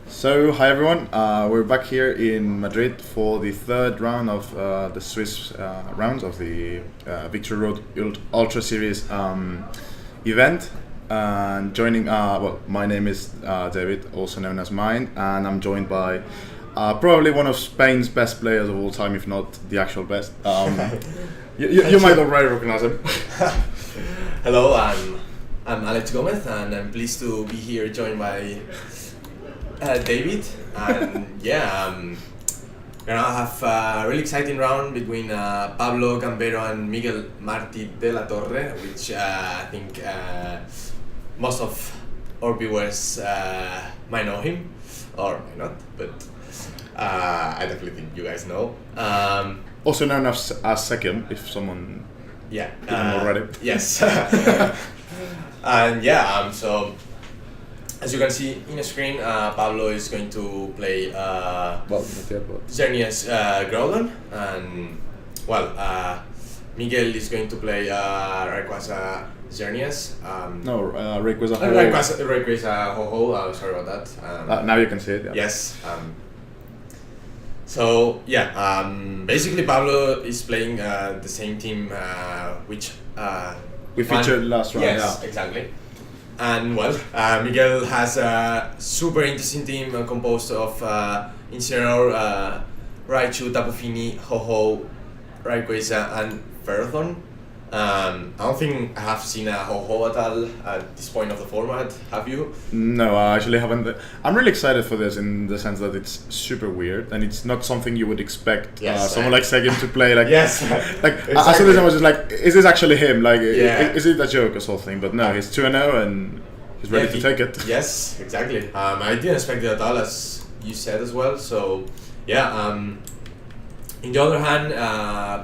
So, hi everyone. We're back here in Madrid for the third round of the Swiss rounds of the Victory Road Ultra Series event. And joining, my name is David, also known as Mine, and I'm joined by probably one of Spain's best players of all time, if not the actual best. You might already recognize him. Hello, I'm Alex Gomez, and I'm pleased to be here joined by David. And we're gonna have a really exciting round between Pablo Gambero and Miguel Martí de la Torre, which I think most of our viewers might know him, or might not, but I definitely think you guys know. Also known as Second, if someone didn't already. Yes. And so as you can see in the screen, Pablo is going to play Xerneas Groudon, and Miguel is going to play Rayquaza Xerneas. Rayquaza Ho-Ho. Rayquaza Ho-Ho, sorry about that. Now you can see it. Yeah. Yes. Basically Pablo is playing the same team which we featured last round. Yes, exactly. And Miguel has a super interesting team composed of Incineroar, Raichu, Tapu Fini, Ho-Ho, Rayquaza, and Ferrothorn. I don't think I have seen a Ho-Ho at all at this point of the format. Have you? No, I actually haven't. I'm really excited for this in the sense that it's super weird and it's not something you would expect someone like Seguin to play. Like, yes, exactly. I saw this and I was just like, is this actually him? Like, is it a joke or something? But no, he's 2-0 and he's ready to take it. Yes, exactly. I didn't expect it at all, as you said as well. So, in the other hand,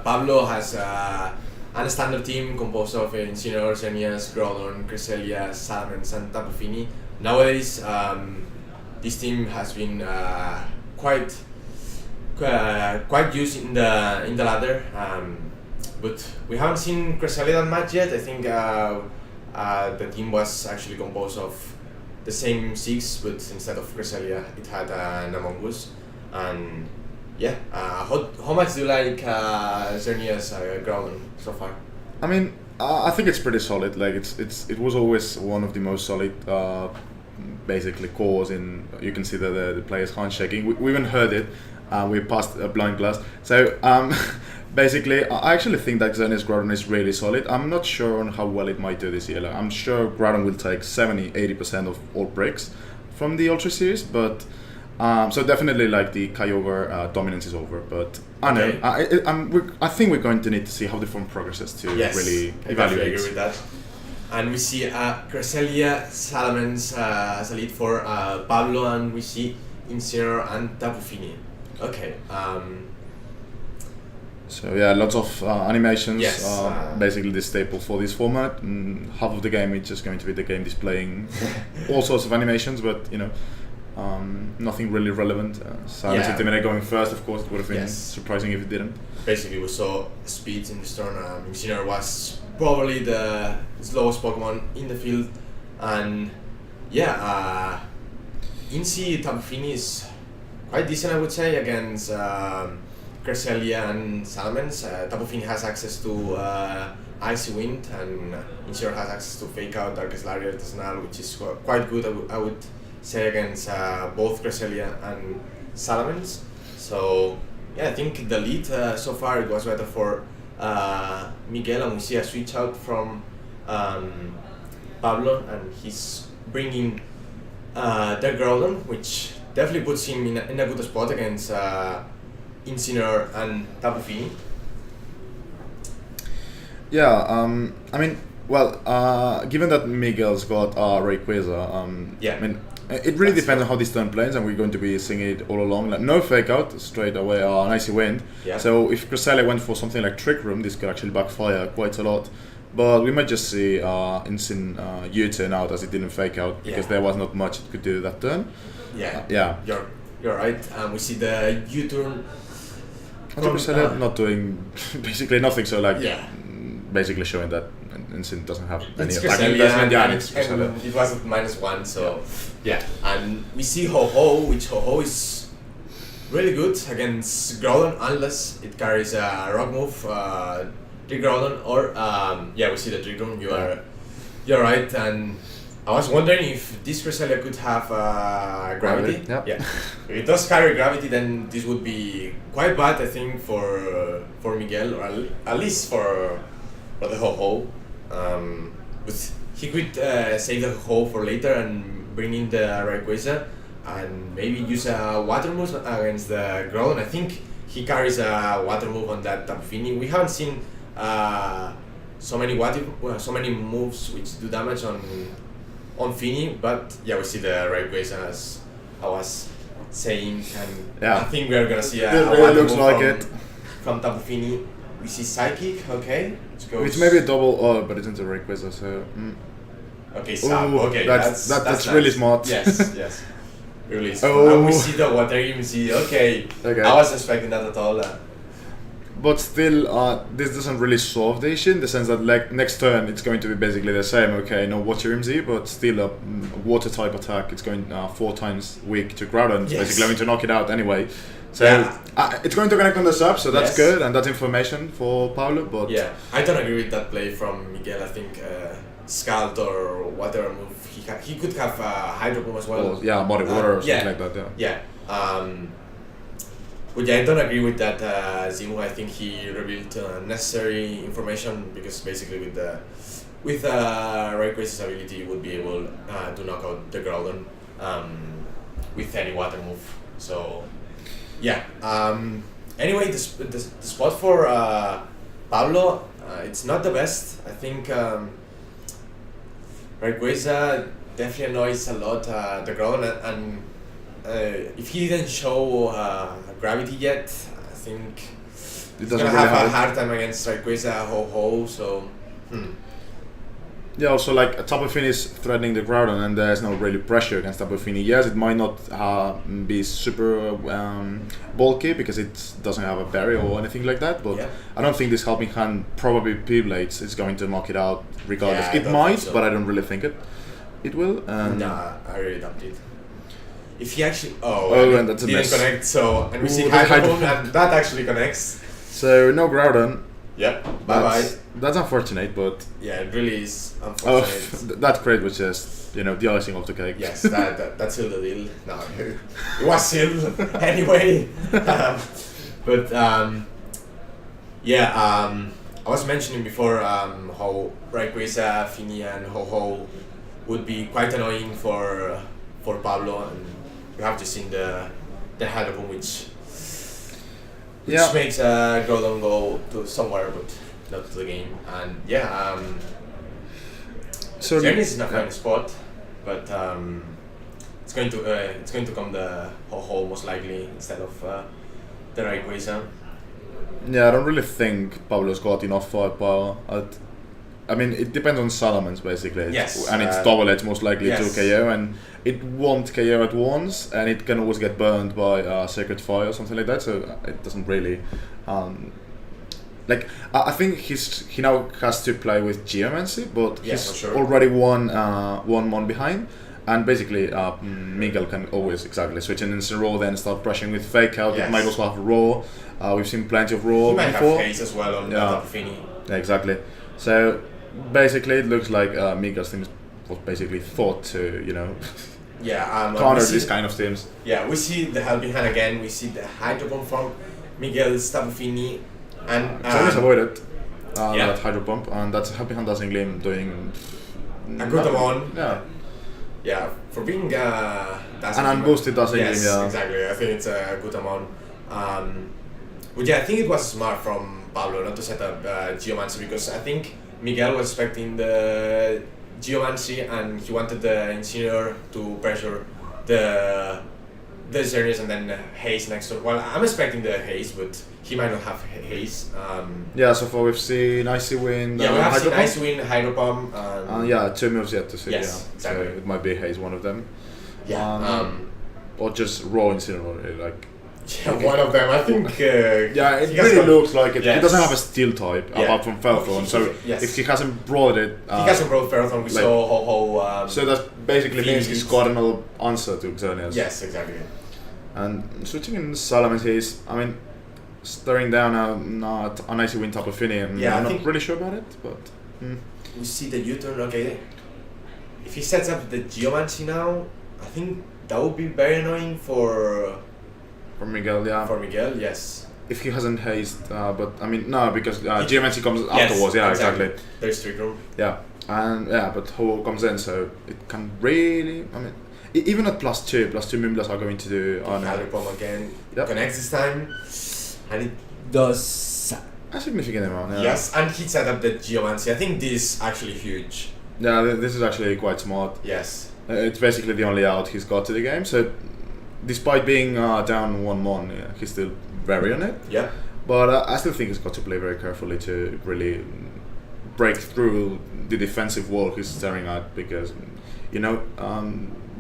Pablo has a standard team composed of Incineroar, Xerneas, Groudon, Cresselia, Salamence, and Tapu Fini. Nowadays, this team has been quite used in the ladder, but we haven't seen Cresselia that much yet. I think the team was actually composed of the same 6, but instead of Cresselia, it had an Amogus. And how much do you like Xerneas Groudon so far? I mean, I think it's pretty solid. Like it was always one of the most solid, basically cores in. You can see that the players handshaking. We even heard it. We passed a blind glass. So basically, I actually think that Xerneas Groudon is really solid. I'm not sure on how well it might do this year. Like, I'm sure Groudon will take 70-80% of all breaks from the Ultra Series, but. So definitely, like, the Kyogre dominance is over, but I know I think we're going to need to see how the form progresses to really evaluate. I agree with that. And we see Cresselia, Salamence as a lead for Pablo, and we see Incineroar and Tapu Fini. Okay. So lots of animations. Yes. Basically the staple for this format. Half of the game is just going to be the game displaying all sorts of animations, but nothing really relevant. Silence Intimidate going first, of course, it would have been surprising if it didn't. Basically, we saw speeds in this turn. Incineroar was probably the slowest Pokemon in the field, and Inci Tapu Fini is quite decent, I would say, against Cresselia and Salamence. Tapu Fini has access to Icy Wind, and Incineroar has access to Fake Out, Darkest Lariat, Artisanal, which is quite good, I would say, against both Cresselia and Salamence. So I think the lead so far, it was better for Miguel, and we see a switch out from Pablo, and he's bringing the Groudon, which definitely puts him in a good spot against Incineroar and Tapu Fini. Given that Miguel's got Rayquaza, it really depends on how this turn plays, and we're going to be seeing it all along. Like, no Fake Out, straight away an Icy Wind. Yeah. So if Cresselia went for something like Trick Room, this could actually backfire quite a lot. But we might just see Incin U-turn out, as it didn't Fake Out, because there was not much it could do that turn. You're right. We see the U-turn. Cresselia not doing basically nothing, so basically showing that Incin doesn't have any attack investment. And it was at -1, so Yeah, and we see Ho-Ho, which Ho-Ho is really good against Groudon unless it carries a rock move, Trick Groudon, or we see the Trick Room. You're right, and I was wondering if this Cresselia could have gravity. Yep. Yeah, if it does carry gravity, then this would be quite bad, I think, for Miguel, or at least for the Ho-Ho. But he could save the Ho-Ho for later and bring in the Rayquaza and maybe use a water move against the Groudon. I think he carries a water move on that Tapu Fini. We haven't seen so many moves which do damage on Fini, but yeah, we see the Rayquaza as I was saying, and I think we are gonna see a really water looks move like from Tapu Fini. We see Psychic, okay. Which may be a double, but it's into Rayquaza, so. Okay, Sam. Okay, that's nice. really smart. Yes. Really smart. And we see the water Whimsy. Okay. I wasn't expecting that at all. But still, this doesn't really solve the issue in the sense that like next turn it's going to be basically the same. Okay, no water Whimsy, but still a water type attack. It's going 4 times weak to Groudon. It's basically going to knock it out anyway. So it's going to connect on the sub, so that's good, and that's information for Pablo. But I don't agree with that play from Miguel. I think Scald or whatever move he could have Hydro Boom as well. Muddy Water or something like that. Yeah. But I don't agree with that Zimu. I think he revealed necessary information because basically with Rayquaza's ability, you would be able to knock out the Groudon with any water move. So. Yeah. Anyway, the spot for Pablo, it's not the best. I think Rayquaza definitely annoys a lot the Groudon, and if he didn't show gravity yet, I think he's gonna have a hard time against Rayquaza Ho-Ho. So. Yeah, also like Tapu Fini is threatening the Groudon and there's no really pressure against Tapu Fini. Yes, it might not be super bulky because it doesn't have a barrier or anything like that, but I don't think this helping hand, probably P-Blades, is going to knock it out regardless. It might, but I don't really think it will. Nah, I really doubt it. If he actually... and that's a didn't mess. connect, so... And we see Hydro Boom and that actually connects. So, no Groudon. Yeah, bye-bye. That's unfortunate, but... Yeah, it really is unfortunate. That credit was just, the icing of the cake. Yes, that sealed the deal. No, it was sealed anyway. I was mentioning before how Rayquaza, Fini, and Ho-Ho would be quite annoying for Pablo, and we have just seen the Hydro Boom, which makes Groudon go to somewhere, but not to the game. And so Journey is in a fine spot, but it's going to come the Ho-Ho most likely instead of the Rayquaza. Yeah, I don't really think Pablo's got enough firepower. I mean, it depends on Salamence basically. Yes. And it's double edge most likely to KO, and it won't KO at once, and it can always get burned by Sacred Fire or something like that, so it doesn't really... I think he now has to play with Geomancy, but he's already one behind, and basically Miguel can always switch in instant roll, then start pressuring with Fake Out. It might also have Raw. We've seen plenty of Raw before. He might have haste as well on Tapu Fini. Yeah, exactly. So basically it looks like Miguel's team was basically thought to, counter these kind of teams. Yeah, we see the Helping Hand again, we see the Hydro Bomb from Miguel's Tapu Fini, and always avoided that Hydro Pump, and that's Helping Hand Dazzling Gleam doing a good amount. Yeah, for being an unboosted Dazzling Gleam. Yes, exactly. I think it's a good amount. But I think it was smart from Pablo not to set up Geomancy, because I think Miguel was expecting the Geomancy and he wanted the Incineroar to pressure the Xerneas and then Haze next to. Well, I'm expecting the Haze, but he might not have Haze. So far we've seen Icy Wind. We have seen Icy Wind, Hydro Pump. 2 moves yet to see. Yes, exactly. So it might be Haze, one of them. Or just raw Incineroar, one of them, I think. Yeah, it he has really got- looks like it. Yes. He doesn't have a steel type Yeah. apart from Ferrothorn, so Yes. if he hasn't brought it, He hasn't brought Ferrothorn, we like- saw how so that basically means he's Phoenix. got another answer to Xerneas. yes, exactly. And switching in Salamence, he's, I mean, staring down an Icy Wind Tapu Fini. Yeah, I I'm not think- really sure about it, but We see the U-turn, okay. If he sets up the Geomancy now, I think that would be very annoying for Miguel, yeah. Miguel, yes. If he hasn't haste, but I mean, no, because Geomancy comes Yes, afterwards, yeah, exactly. There's Trick Room. Yeah, and yeah, but Ho comes in, so it can really, I mean, even at +2 Moonblast are going to do on Hydropomb again, Yep. connects this time, and it does. a significant amount. Yeah. Yes, and he set up the Geomancy. I think this is actually huge. Yeah, this is actually quite smart. Yes. It's basically the only out he's got to the game. So, despite being down 1-1, he's still very on it. Yeah. But I still think he's got to play very carefully to really break through the defensive wall he's staring at, because,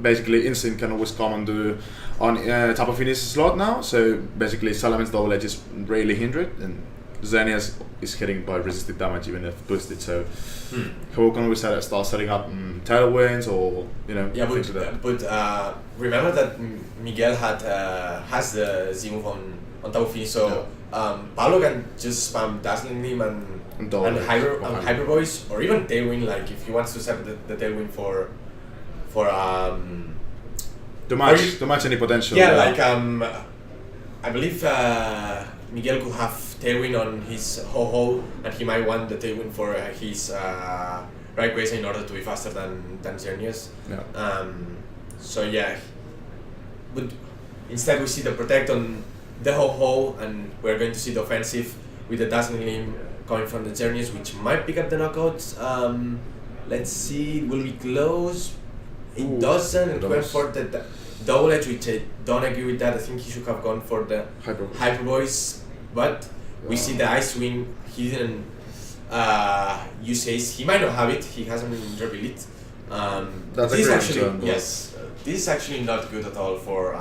basically Instinct can always come and do on Tapu Fini's slot now. So basically Salamen's double edge is really hindered, and Xerneas is hitting by resisted damage even if boosted. So Ho can always start setting up tailwinds or Yeah, things like that. but remember that Miguel has the Z move on Tapu Fini, so Pablo can just spam Dazzling Gleam and Hyper Voice, or even Tailwind, like if he wants to set the Tailwind for to match any potential. yeah, like I believe Miguel could have Tailwind on his Ho-Ho, and he might want the Tailwind for his Rayquaza in order to be faster than Xerneas. Yeah. So yeah, but instead we see the Protect on the Ho-Ho, and we're going to see the offensive with the Dazzling Gleam coming from the Xerneas, which might pick up the knockouts. Let's see, it will be close. It doesn't. It went for the double edge, which I don't agree with that. I think he should have gone for the Hyper Voice, but we see the Ice Wind. He didn't use haste. He might not have it. He hasn't revealed it. That's this a great actually turn, yes. This is actually not good at all for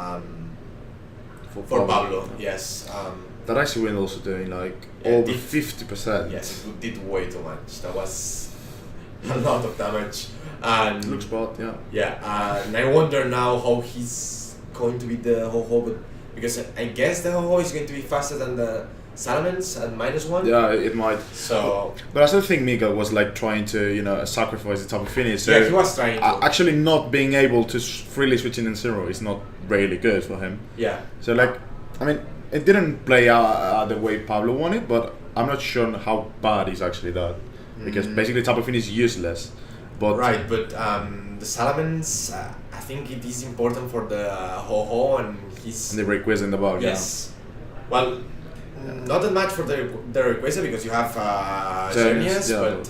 Pablo. Yes. That Icy Wind also doing like Yeah, over did- 50%. Yes, it did way too much. That was a lot of damage. And Looks bad, yeah. yeah, and I wonder now how he's going to be the Ho-Ho, but because I guess the Ho-Ho is going to be faster than the Salamence at -1. Yeah, it might. So But I still think Miguel was like trying to, sacrifice the Tapu Fini. So yeah, he was trying to. actually not being able to freely switch in zero is not really good for him. Yeah. So like, I mean, it didn't play out the way Pablo wanted, but I'm not sure how bad he's actually done. Because basically Tapu Fini is useless. But Right, but the Salamence, I think it is important for the Ho-Ho, and he's and the Rayquaza in the bag. yes. Well, not that much for the Rayquaza because you have Xerneas, yeah, but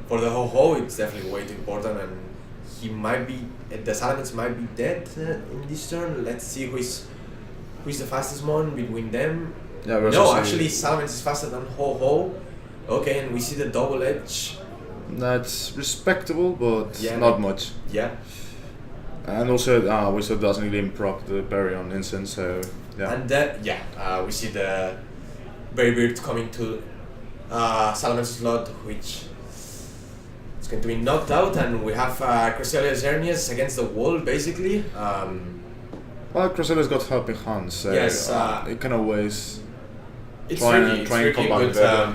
for the Ho-Ho it's definitely way too important, and he might be, the Salamence might be dead in this turn. Let's see who is the fastest one between them. Yeah, No, actually Salamence is faster than Ho-Ho. Okay, and we see the double edge. that's respectable, but Yeah, not much. Yeah. And also, we saw Dazzling Gleam proc the berry on Instant, so yeah. And we see the Berry Bird coming to Salamence's slot, which is going to be knocked out, and we have Cresselia Xerneas against the wall, basically. Well, Crossella's got helping hands, so Yes, it can always It's try tricky, and it's tricky, combat but better.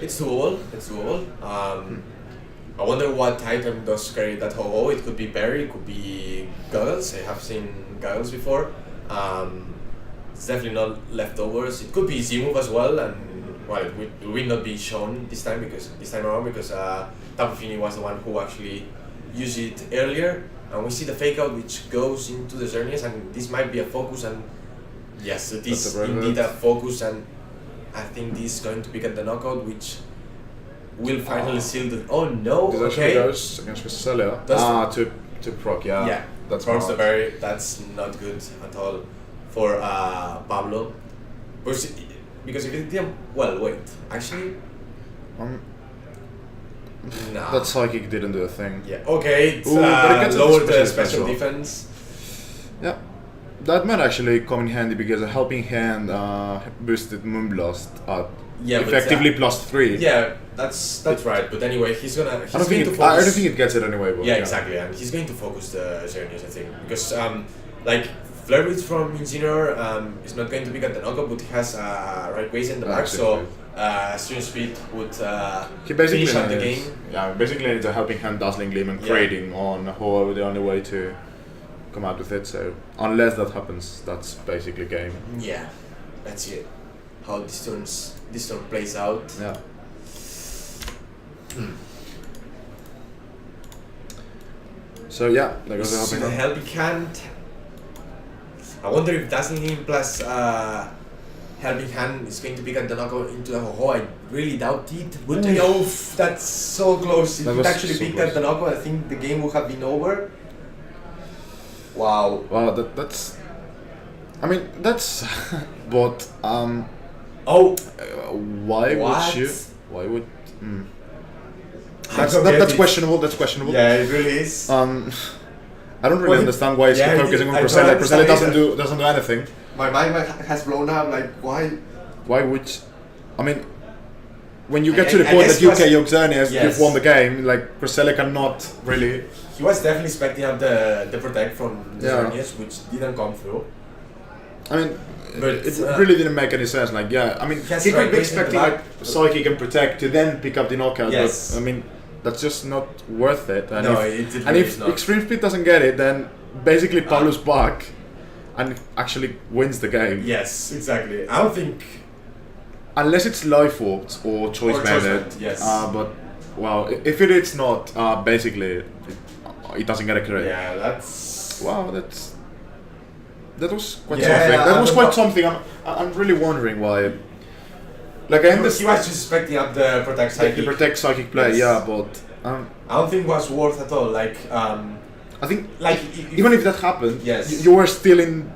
it's doable. It's doable. I wonder what item does carry that Ho-Ho. It could be Berry, it could be Goggles. I have seen Goggles before. It's definitely not leftovers. It could be Z-Move as well, and well, it will not be shown this time around because Tapu Fini was the one who actually used it earlier. And we see the fake out which goes into the Xerneas, and this might be a focus, and yes, it is indeed a focus, and I think this is going to pick up the knockout, which will finally seal the. Oh no! This actually goes against Cresselia. To proc, yeah. Yeah, that's procs the smart. berry. That's not good at all for Pablo. Because if it didn't, well, wait, actually, nah. That psychic didn't do a thing. Yeah. Okay. It's Ooh, but it gets lowered the special special defense. defense. Yeah, that might actually come in handy because a helping hand boosted Moonblast at effectively +3. Yeah, that's right. But anyway, he's going to focus. I don't think it gets it anyway. But yeah, exactly, and he's going to focus the Xerneas, I think, because like Flurries from Incineroar is not going to pick up the knockup, but he has right ways in the back, so Stream Speed would finish up the game. Yeah, basically it's a helping hand, Dazzling Gleam, and creating on Ho the only way to come out with it. So unless that happens, that's basically game. Yeah, that's it. How this turn plays out. Yeah. So yeah, there goes the helping hand. I wonder if Dazzling Gleam plus helping hand is going to pick up the knockout into the Ho-Ho. I really doubt it. But that's so close. If it actually picked up the knockout, I think the game would have been over. Wow. Wow, that's. I mean, that's. But why would you? Why would? That's questionable. That's questionable. Yeah, it really is. I don't really understand why he's focusing on Cresselia. Cresselia doesn't do anything. My mind has blown up. Like, why? Why would? I mean, when you get to the point that you KO Xerneas, you've won the game. Like Cresselia cannot really. He was definitely expecting out the protect from the Xerneas, which didn't come through. I mean, but it really didn't make any sense. Like, yeah, I mean, he could be expecting like Psychic and Protect to then pick up the knockout. Yes. But I mean, that's just not worth it. And no, if Extreme Speed doesn't get it, then basically Pablo's back and actually wins the game. Yes, exactly. I don't think. Unless it's life warped or choice method. Yes. But wow, if it's not, basically, it doesn't get a credit. Yeah, that's. Wow, that was quite something. That was quite something. I'm really wondering why. Like I understand. He was just expecting up the Protect Psychic. The Protect Psychic play, but I don't think it was worth at all. Like I think like even if that happened, you were still in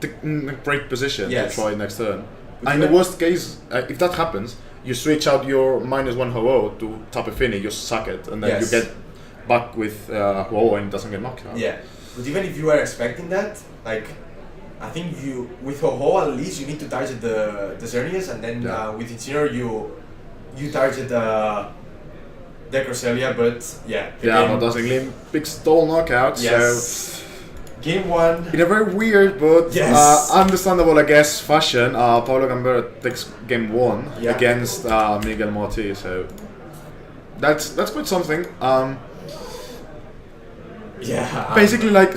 a great position to try next turn. And in the worst case, if that happens, you switch out your -1 Ho-Oh to Tapu Fini, you suck it, and then you get back with Ho-Oh and it doesn't get knocked out. Yeah, but even if you were expecting that, like. I think with Ho-Oh at least you need to target the Xerneas, and then with Incineroar you target the Cresselia, but but Dazzling Gleam picks stall knockout. Yes. So game 1 in a very weird but understandable, I guess, fashion, Pablo Gambero takes game 1 against Miguel Marti. So that's quite something. Basically, like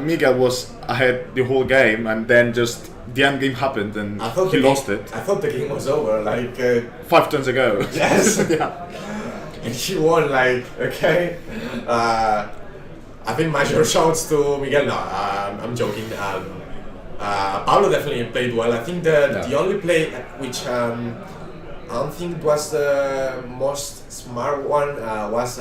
Miguel was ahead the whole game, and then just the end game happened, and he lost it. I thought the game was over, like 5 turns ago. Yes. And he won, like I think major shouts to Miguel. No, I'm joking. Pablo definitely played well. I think the only play which I don't think was the most smart one was.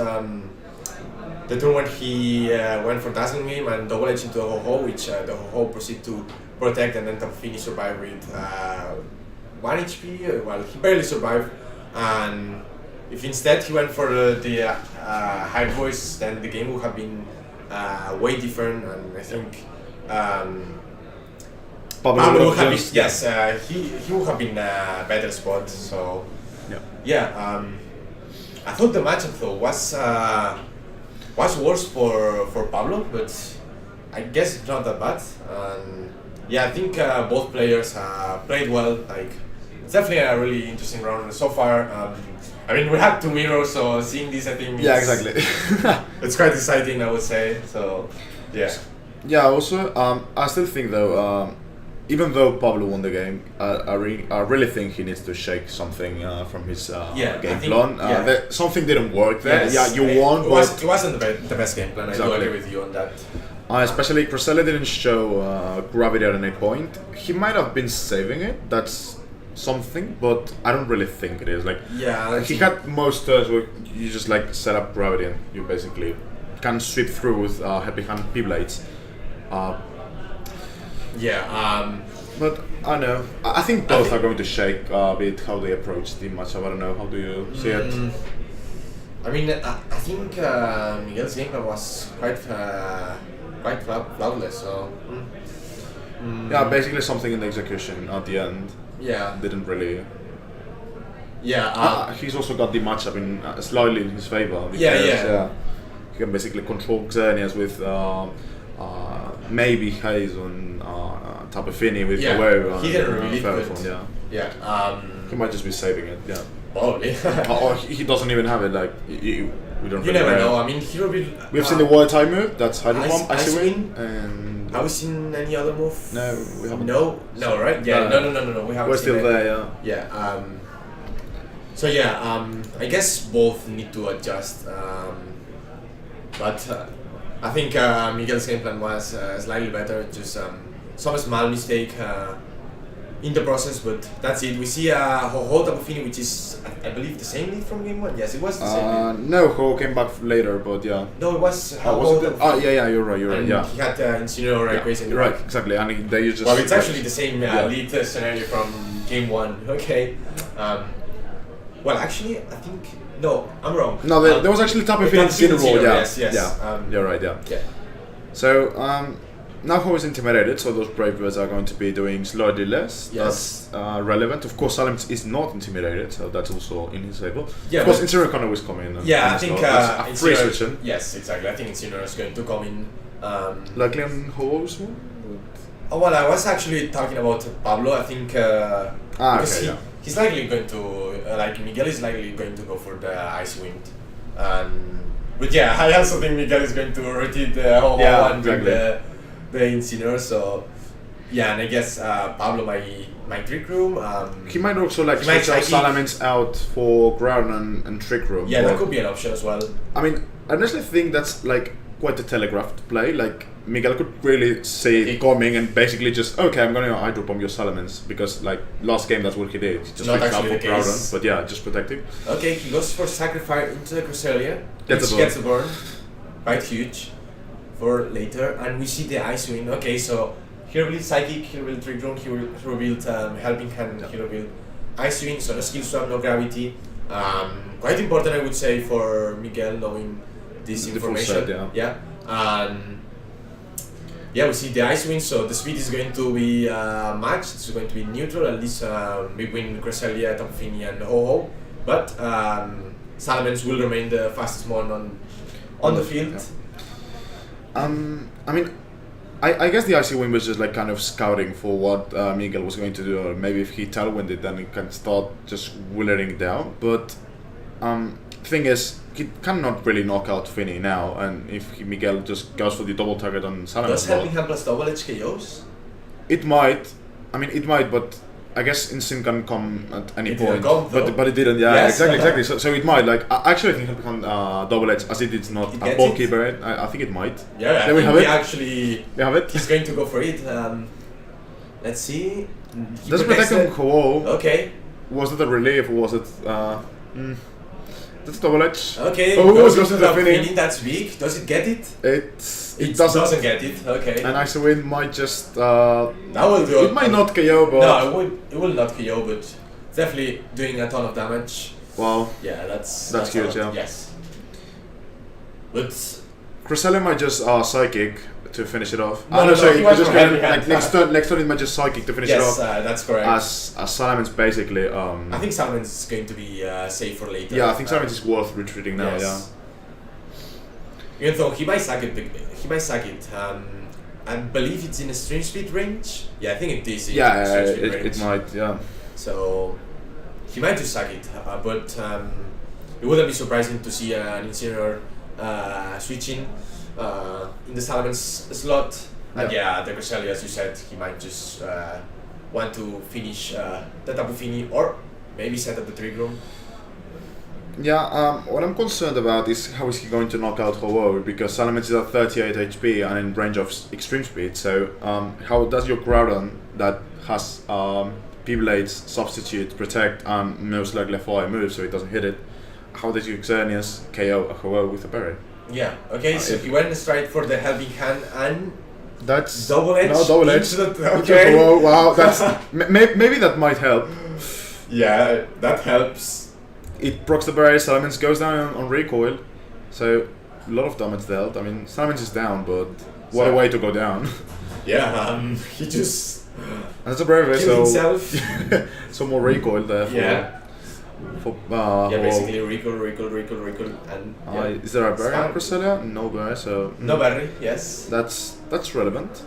The turn when he went for Dazzling Gleam and double edge into the Ho-Oh, which the Ho-Oh proceeded to protect, and then Tapu Fini survived with 1 HP. Well, he barely survived, and if instead he went for the high voice, then the game would have been way different, and I think Pablo would have been, he would have been a better spot. So I thought the matchup though was worse for Pablo, but I guess it's not that bad. And I think both players played well. Like it's definitely a really interesting round so far. I mean, we had 2 mirrors, so seeing this, I think exactly. It's quite exciting, I would say. So Also, I still think though, even though Pablo won the game, I really think he needs to shake something from his game plan. Something didn't work there. Yes. You won. It wasn't the best game plan. Exactly. I do agree with you on that. Especially Cresselia didn't show gravity at any point. He might have been saving it. That's something, but I don't really think it is. Like he had most turns where you just like set up gravity and you basically can sweep through with heavy hand P-blades. But I know. I think both are going to shake a bit how they approach the matchup. I don't know. How do you see it? I mean, I think Miguel's game plan was quite flawless. So Yeah, basically something in the execution at the end Yeah. didn't really. Yeah. He's also got the matchup in slightly in his favor. Because, Yeah. he can basically control Xerneas with maybe Hayes on Tapafini with Aguero. He didn't really Fairphone, yeah. Yeah. He might just be saving it, yeah. Probably. Or he doesn't even have it, like, we don't You really never know. I mean, Hero will. We've seen the water time move, that's Hydro Bomb, Ice Win, and. Have we seen any other move? No, we haven't. No, right? Yeah, no. We haven't. We're seen still it. there, yeah. Yeah. So yeah, I guess both need to adjust. But I think Miguel's game plan was slightly better. Just some small mistake in the process, but that's it. We see Ho Tapafini, which is I believe the same lead from game 1. Yes, it was the same lead. No, Ho came back later, but yeah. No, it was. Was it? Yeah, you're right, and yeah. He had Incineroar Rayquaza. You're right, exactly. And they just. Well, it's actually the same lead scenario from game 1. Okay. Well, actually, I think no, I'm wrong. No, there was actually Tapafini and Incineroar. Yes. Yeah, you're right. Yeah. Yeah. So now Ho is intimidated, so those brave birds are going to be doing slightly less. Yes. That's relevant. Of course, Salamence is not intimidated, so that's also in his favor. Yeah, of course, Incineroar can always come in. I think free switching. Yes, exactly. I think Incineroar is going to come in. Likely on Ho's one? Oh, well, I was actually talking about Pablo. I think because okay, he's likely going to like Miguel is likely going to go for the Ice Wind. But yeah, I also think Miguel is going to rotate the whole one with the Incineroar. So yeah, and I guess Pablo might Trick Room. He might also switch out Salamence out for Groudon and Trick Room. Yeah, that could be an option as well. I mean, I honestly think that's quite a telegraphed play. Like Miguel could really see it coming and basically just I'm going to Hydro Bomb your Salamence because last game that's what he did. He just Not picked up actually for the case. Groudon, but yeah, just protecting. Okay, he goes for Sacrifice into the Cresselia, Gets a burn, quite huge for later, and we see the Ice Wind. Okay, so he revealed Psychic, he revealed Trick Room, he revealed Helping Hand, he revealed Ice Wind, so no skill swap, no gravity. Quite important, I would say, for Miguel knowing this information. Yeah, we see the Ice Wind, so the speed is going to be matched, it's going to be neutral, at least between Cresselia, Tapafini and Ho-Ho. But Salamence will remain the fastest one on the field. Yeah. I mean, I guess the Icy Wind was just kind of scouting for what Miguel was going to do, or maybe if he tailwinded, then he can start just withering down. But thing is, he cannot really knock out Finny now, and if Miguel just goes for the double target on Salamence. Does Helping Hand plus double edge KOs? It might. I mean, it might, but I guess Instinct can come at any point. But it didn't. Yeah, yes. exactly. So it might. Actually, I think Helping Hand double edge, as it is not a bulky variant. I think it might. Yeah, we have it. Actually, we have it. He's going to go for it. Let's see. Does it protect him? Cool. Okay. Was it a relief or was it? That's double edge. Okay. Goes to the Finny. That's weak. Does it get it? It doesn't get it. Okay. And Icy Wind might just. That will do. It might not KO, but. No, it will not KO, but it's definitely doing a ton of damage. Wow. Yeah, that's huge. Yeah. Yes. But Cresselia might just Psychic to finish it off. No, he was just next turn it might just Psychic to finish it off. Yes, that's correct. As Salamence basically. I think Salamence is going to be safe for later. Yeah, I think Salamence is worth retreating now. Yes. Yeah. Even though he might sack it. I believe it's in a stream speed range. Yeah, I think it is. It might. Yeah. So he might just sack it, but it wouldn't be surprising to see an Incineroar switching in the Salamence slot. And the Cresselia, as you said, he might just want to finish the Tapafini or maybe set up the Trick Room. Yeah, what I'm concerned about is how is he going to knock out Ho-Oh, because Salamence is at 38 HP and in range of extreme speed, so how does your Groudon that has P-Blades, Substitute, Protect and most likely Fire move so it doesn't hit it, how does your Xerneas KO a Ho-Oh with a berry? Yeah, okay, so he went straight for the Helping Hand and that's double edge. No, double edge. Okay. Ho-Oh, wow, that's maybe that might help. Yeah, that helps. It procs the berry, Salamence goes down on recoil, so a lot of damage dealt. I mean, Salamence is down, but what a way to go down. he just And that's a brave killed so himself. some more recoil there. Basically recoil, and is there a berry on Cresselia? No berry, so no berry. Yes, that's relevant.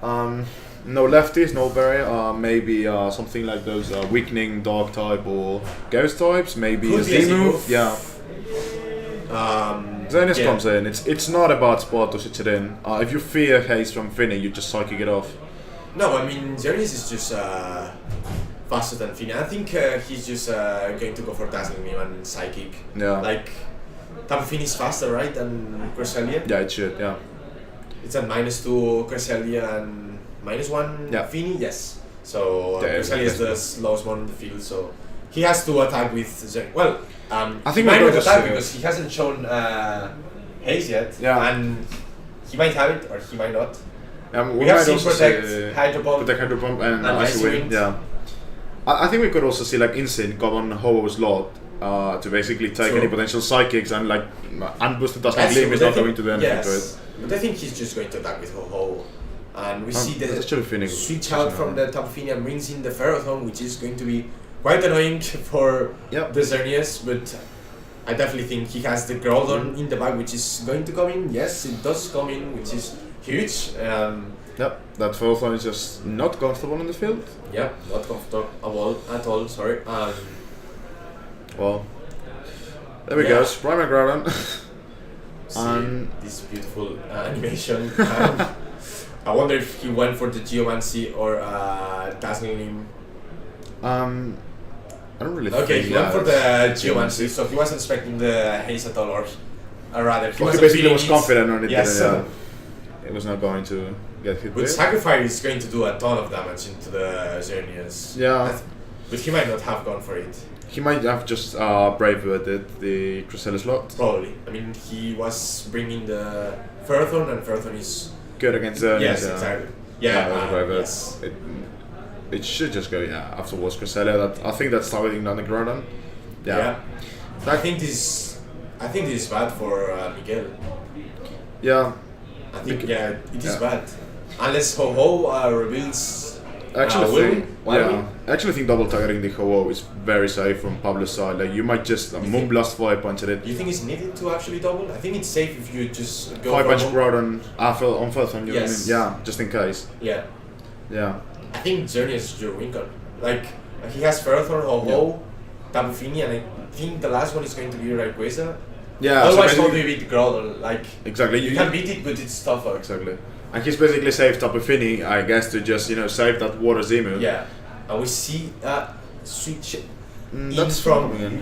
No lefties, no berry. Maybe something like those weakening dark type or ghost types. Maybe a Z move. Yeah. Xenius comes in. It's not a bad spot to switch it in. If you fear haste from Finny, you just psychic it off. No, I mean Xenius is just faster than Finny. I think he's just going to go for Dazzling Beam and Psychic. Yeah. Like, Tapu Fini is faster, right, than Cresselia? Yeah, it should, yeah. It's at -2 Cresselia and -1 Fini, yes. So Cresselia is the slowest one in the field, so he has to attack with Zen. Well, I think he might not just attack because he hasn't shown haze yet. Yeah. And he might have it or he might not. We have might seen also Protect, see Hydro Bomb, Protect Hydro Bomb and Icy Wind. Wind. Yeah. I think we could also see like Insync go on Ho-Oh's lot to basically take any potential psychics and like unboosted Dazzling Gleam is not going to do anything to it. But I think he's just going to attack with Ho-Oh. And we see the switch out from the Tapu Fini and brings in the Ferrothorn, which is going to be quite annoying for the Xerneas, but I definitely think he has the Groudon in the bag, which is going to come in. Yes, it does come in, which is huge. That Ferrothorn is just not comfortable in the field. Yeah, not comfortable at all, sorry. Well, there we go, Prime and Groudon. See this beautiful animation. I wonder if he went for the Geomancy or Dazzling Gleam. I don't really think he went for the Geomancy, so he wasn't expecting the haze at all, or rather, he basically was confident on it. Yes, it was not going to get hit with. Sacrifice is going to do a ton of damage into the Xerneas. Yeah. But he might not have gone for it. He might have just brave-worded the Cresselia slot. Probably. I mean, he was bringing the Ferrothorn, and Ferrothorn is good against Xerneas. Yes, exactly. Yes. It should just go afterwards Cresselia. I think that's targeting down the Groudon. Yeah. I think this is bad for Miguel. Yeah. I think it is bad. Unless Ho-Oh reveals. I actually think double targeting the Ho-Oh is very safe from Pablo's side. Like you might just Moonblast 5-punch at it. Do you think it's needed to actually double? I think it's safe if you just go 5-punch Groudon on first one. Yes. Yeah, just in case. Yeah. Yeah. I think Xerneas is your win con. Like he has Ferrothorn, Ho-Oh, Tapu Fini, and I think the last one is going to be Rayquaza. Yeah. Otherwise, how do you beat Groudon? Like exactly. You can beat it, but it's tougher. Exactly. And he's basically saved Tapu Fini, I guess, to just save that Water Z-move. Yeah. And we see switch that's from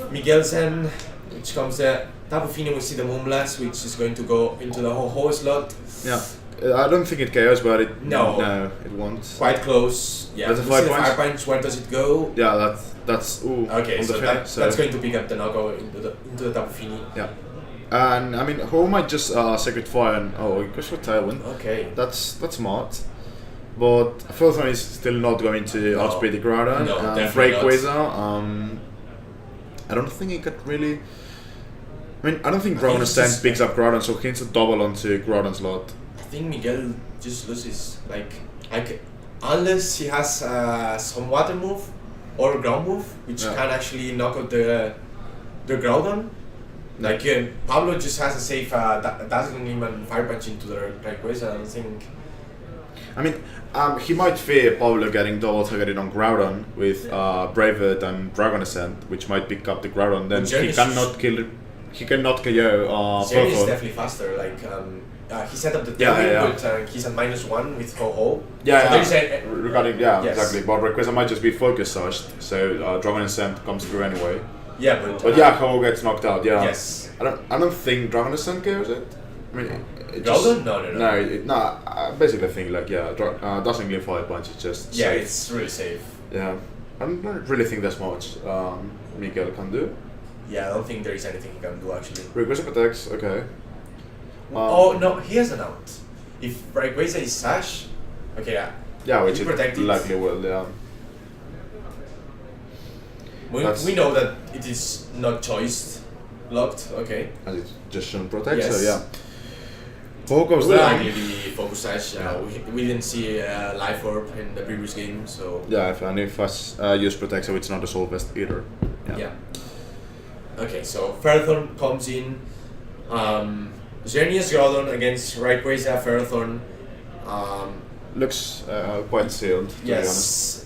Miguel's end, which comes Tapu Fini. We see the Moonblast, which is going to go into the Ho-Oh slot. Yeah. I don't think it KOs, but it no, it won't. Quite close. Yeah. That's a 5-punch. 5-punch. Where does it go? Yeah, that's okay. So that's going to pick up the knockout into the Tapu Fini. Yeah. And I mean, Ho might just Sacred Fire and it goes for Tailwind. Okay. That's smart. But Ferrothorn is still not going to outspeed the Groudon. No, definitely Rayquaza, I don't think he could really. I mean, I don't think Groudon Ascent picks up Groudon, so he needs to double onto Groudon's lot. I think Miguel just loses. Like unless he has some water move or ground move, which can actually knock out the Groudon. Like Pablo just has a safe Dazzling Gleam and Fire Punch into the Rayquaza. I don't think. I mean, he might fear Pablo getting double targeted on Groudon with Bravert and Dragon Ascent, which might pick up the Groudon. Then he cannot kill. He cannot KO. Jerry is definitely faster. Like he set up the Tailwind, but he's at -1 with Ho-Oh. Exactly. But Rayquaza might just be focus surged, so Dragon Ascent comes through anyway. Yeah, but Ho-Oh gets knocked out. Yeah. Yes. I don't think Dragon Ascent KOs it. I mean, Groudon? No. I basically think Dazzling Gleam 5-punch is just safe. It's really safe. Yeah. I don't really think there's much Miguel can do. Yeah, I don't think there is anything he can do actually. Rayquaza protects, okay. No, he has an out. If Rayquaza is Sash, okay, yeah, which it likely will, yeah. We know that it is not choiced, locked, okay. And it just shouldn't protect, yes. so yeah. Ho goes will down. likely be focused edge. We didn't see live orb in the previous game, so Yeah, and if us use protect, so it's not a soul vest either. yeah. Okay, so Ferrothorn comes in. Xerneas Groudon against Rayquaza. Ferrothorn. Looks quite sealed, to be honest.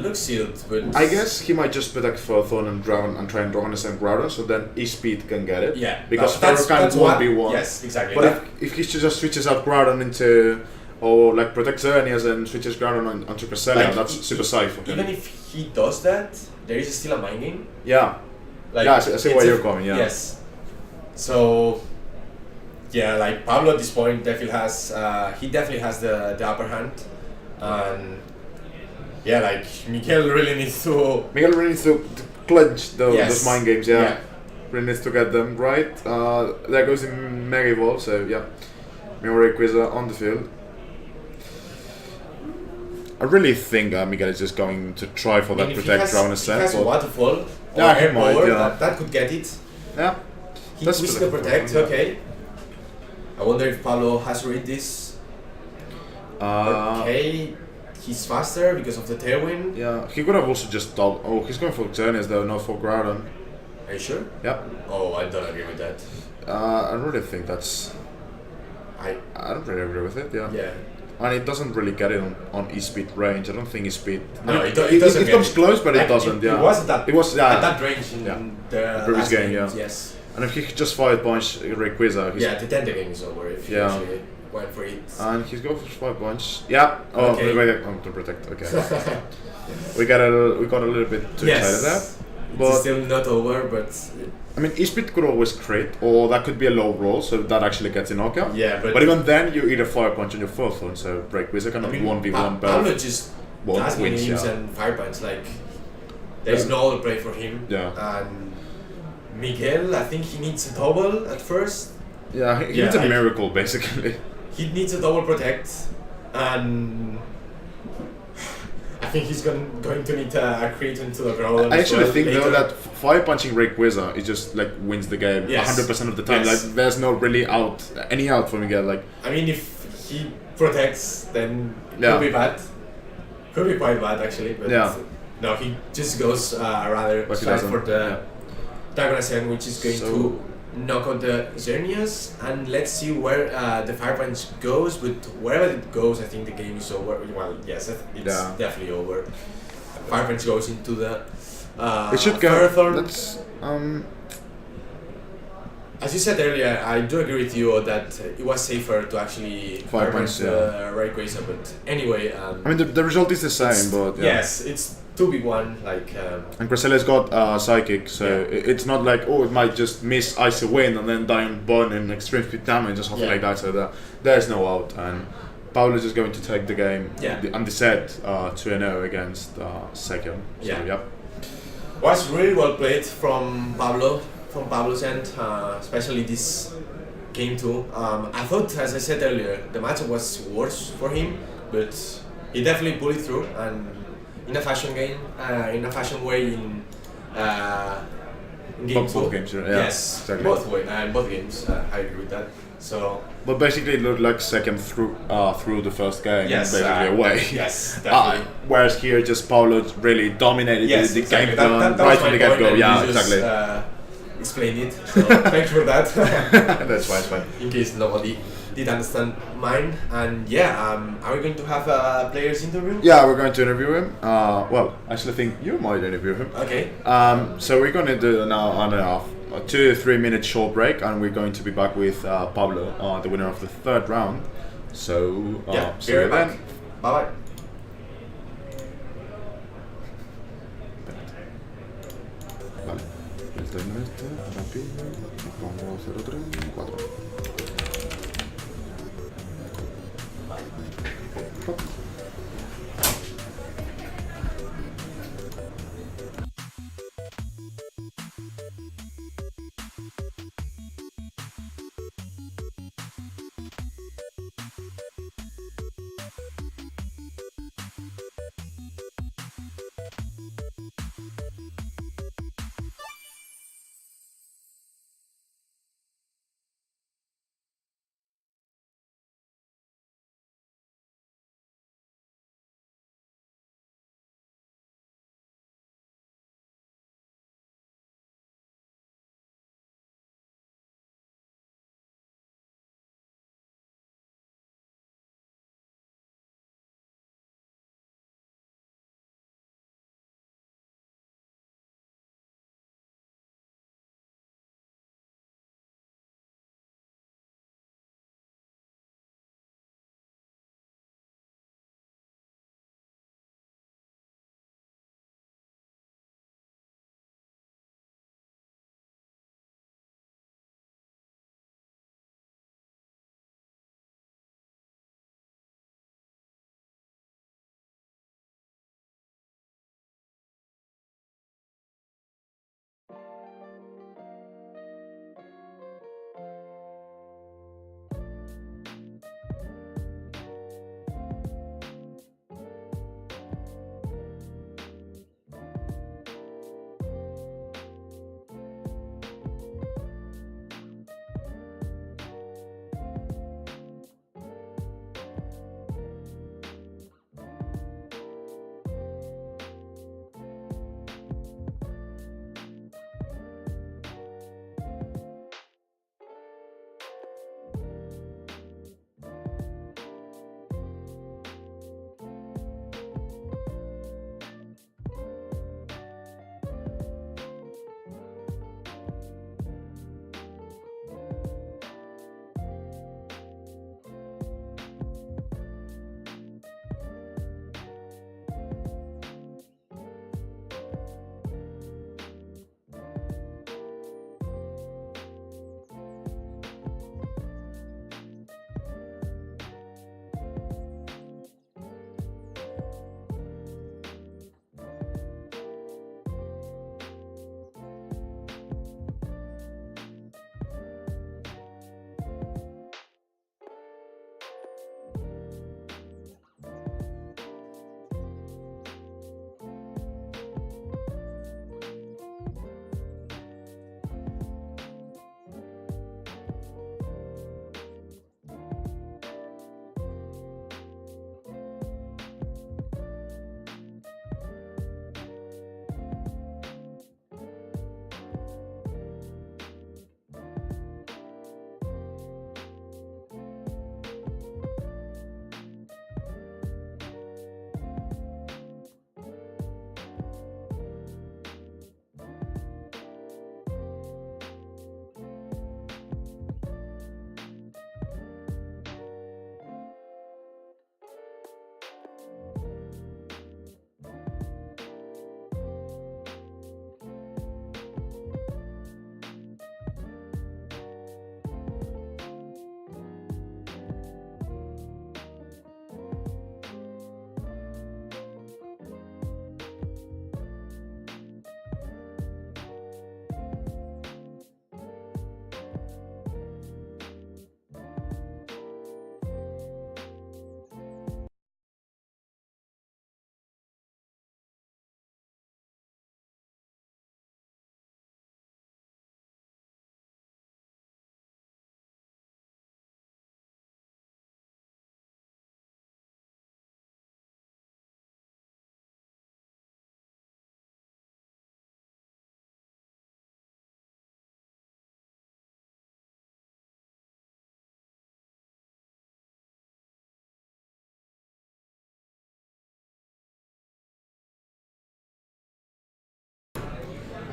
Looks sealed, but I guess he might just protect Ferrothorn and drown and try and draw on the same Groudon, so then E-Speed can get it. Yeah, because that's Ferrothorn won't be one. Yes, exactly. But if he just switches out Groudon into, or like protects Xerneas and switches Groudon onto Cresselia, Like, that's super safe for him. Even if he does that, there is still a mind game. Yeah. Like, yeah, I see where you're coming. Yeah. Yes. So, yeah, like Pablo at this point definitely has the upper hand, and yeah, like Miguel really needs to clinch those Yes. mind games. Yeah. Really needs to get them right. There goes in Mega Evolve. So yeah, Rayquaza on the field. I really think Miguel is just going to try for that protect round If he has a waterfall, Yeah, or he air might, power, yeah. that could get it. Yeah. He That's twists the protect, yeah. okay. I wonder if Pablo has read this. Okay, he's faster because of the tailwind. Yeah, he could have also just double. Oh, he's going for Xerneas though, not for Groudon. Are you sure? Yep. Oh, I don't agree with that. I really think that's. I don't really agree with it. Yeah. Yeah. And it doesn't really get it on E-Speed range. I don't think E-Speed. No, it doesn't get comes it. close, but Like, it doesn't. Yeah. It was at that. It was at that range in the previous last game. games, Yeah. Yes. And if he could just fire punch Rayquaza, he's Yeah, the 10th game is over if you actually went for it. and he's going for fire punch. Yeah. Oh, Okay. wait, to protect. Okay. we got a little bit too excited there. But It's still not over, but I mean, E-Speed could always crit, or that could be a low roll, so that actually gets a knockout. yeah, But even then, you eat a fire punch on your fourth one, so Rayquaza cannot 1v1 Pablo both. just Both does wins, games yeah. and fire punch. Like there's no other play for him. Yeah. And Miguel, I think he needs a double at first. Yeah, he needs a miracle, basically. He needs a double protect, and I think he's going to need a crit into the ground. I actually think though that fire punching Rayquaza is just like wins the game 100% of the time. Yes. Like there's no really any out for Miguel. Like I mean, if he protects, then it Yeah. could be bad. Could be quite bad actually. But Yeah. no, he just goes rather But he straight doesn't, for the Diagonal, which is going to knock on the Xerneas, and let's see where the Fire Punch goes. But wherever it goes, I think the game is over. Well, yes, it's definitely over. Fire Punch goes into the it should go. Ferrothorn. That's As you said earlier, I do agree with you that it was safer to actually Fire Punch the Rayquaza. But anyway, I mean the result is the same, but yes, it's 2v1 like. And Cresselia's got Psychic, so it's not like it might just miss Icy Wind and then die on Burn and extreme speed damage or something like that. So there's no out, and Paolo's just going to take the game and the set 2-0 against second. So, Was really well played from Pablo's end, especially this game too. I thought, as I said earlier, the matchup was worse for him, but he definitely pulled it through, and in a fashion way in game two. Both games, yes, exactly. Both games. I agree with that. So, but basically, it looked like second through the first game, basically away. Yes, definitely. Whereas here, just Paolo really dominated the game plan that right from the get go. Yeah, exactly. Explained it. So thanks for that. That's fine. In case nobody did understand mine, and are we going to have a players interview? Yeah, we're going to interview him. Well, I actually think you might interview him. Okay. So we're going to do now on and off a 2-3 minute short break, and we're going to be back with Pablo, the winner of the third round. So see you then. Bye bye. Vale. El timer rápido. Pongo 0-3, 4.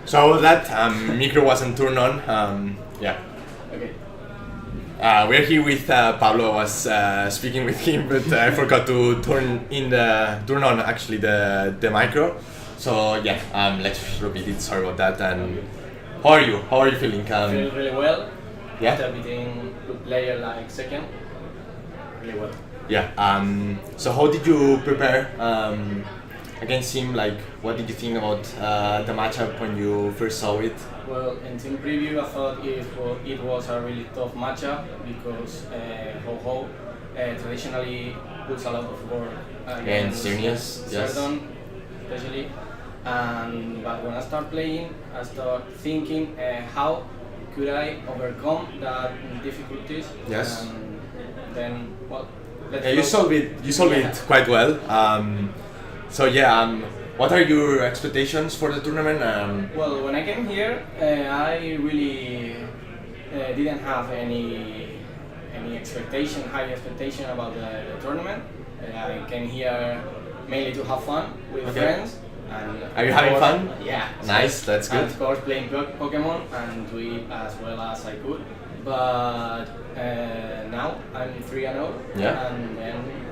So that micro wasn't turned on. Yeah. Okay. We're here with Pablo. I was speaking with him, but I forgot to turn on actually the micro. So yeah, let's repeat it. Sorry about that. And how are you? How are you feeling? Feeling really well. Yeah. After beating good player like second. Really well. Yeah. So how did you prepare against him? Like, what did you think about the matchup when you first saw it? Well, in team preview, I thought it was a really tough matchup because Ho traditionally puts a lot of work against Sheridan, especially. But when I start playing, I start thinking how could I overcome that difficulties. Yes. And then, well, you solved it quite well. So yeah, what are your expectations for the tournament? Well, when I came here, I really didn't have any high expectation about the tournament. I came here mainly to have fun with friends. And are you having fun? Yeah. Nice, that's good. And of course, playing Pokemon and do it as well as I could. But now I'm 3-0. Yeah. And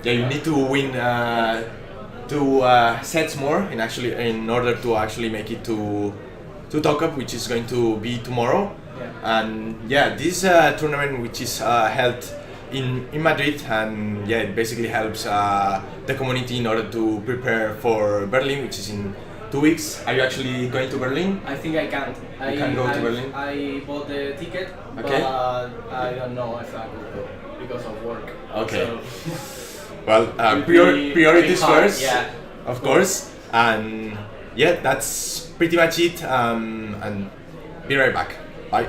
then you need to win 2 sets more in order to actually make it to Top Cup, which is going to be tomorrow. Yeah. And yeah, this tournament which is held in Madrid, and yeah, it basically helps the community in order to prepare for Berlin, which is in 2 weeks. Are you actually going to Berlin? I think I can't. You can go to Berlin? I bought the ticket, Okay. But I don't know if I could go because of work. Okay. So well, priorities first, yeah. Of course. And yeah, that's pretty much it. And be right back. Bye.